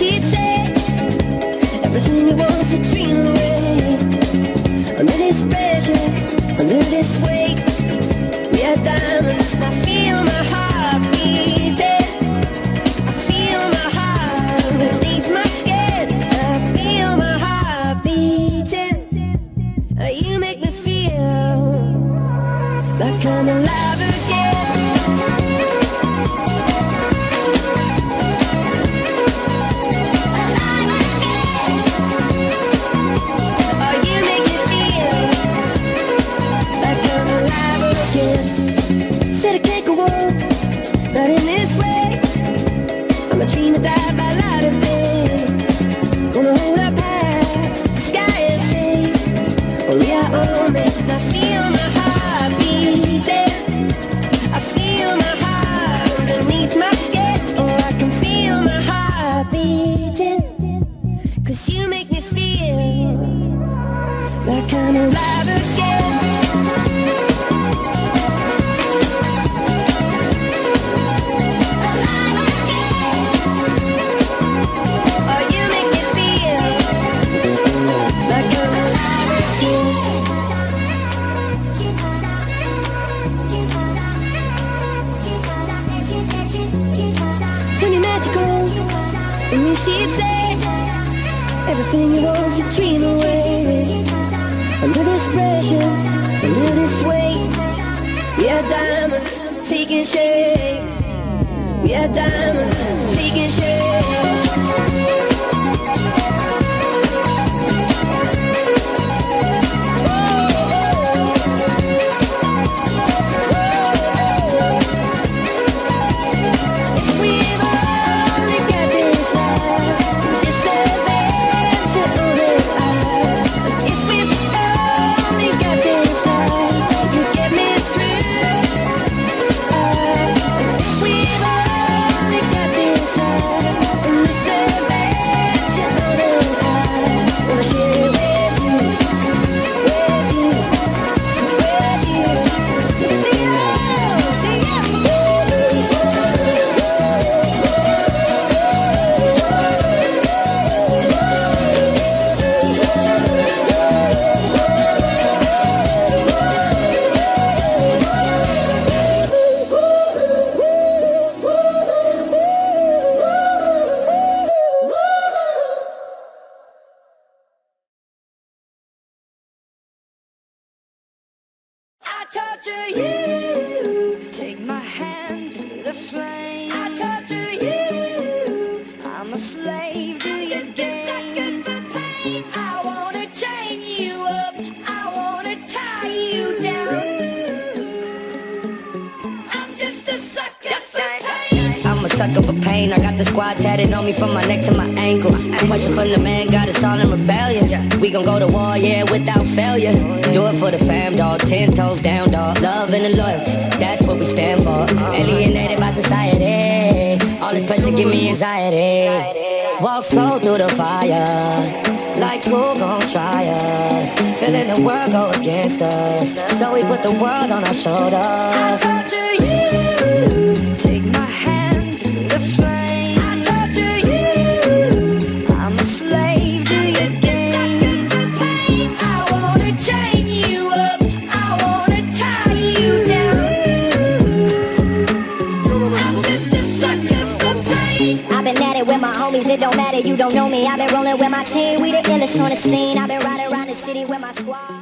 she'd say everything you want to dream away. Under this pressure, under this weight, we are diamonds. I feel my heart beating. I feel my heart underneath my skin. I feel my heart beating. You make me feel like I'm alive again. Said I can't go on, not in this way. I'm a dream that died by light of day. Gonna hold up high the sky and say, only I own it. I feel my heart beating. I feel my heart underneath my skin. Oh, I can feel my heart beating. 'Cause you make me feel like I'm alive again. And she'd say everything you want to dream away. Under this pressure, under this weight, we are diamonds taking shape. We are diamonds taking shape. I torture you, take my hand through the flame. I torture you, I'm a slave to your games. I wanna chain you up, I wanna tie you down. I'm just a sucker for pain. I'm a sucker for pain. I got the squad tatted on me from my neck to my ankles. The pressure from the man got us all in rebellion. We gon' go to war, yeah, without failure. Do it for the fam, dog, 10 toes down, dog. Love and the loyalty, that's what we stand for. Alienated by society, all this pressure give me anxiety. Walk slow through the fire, like who gon' try us? Feeling the world go against us, so we put the world on our shoulders. I torture you, take my hand through the flame. I torture you, I'm a slave to your games. I wanna chain you up, I wanna tie you down. I'm just a sucker for pain. I've been at it with my homies, it don't matter, you don't know me. I've been rolling with my team, we the illest on the scene. I've been riding around the city with my squad.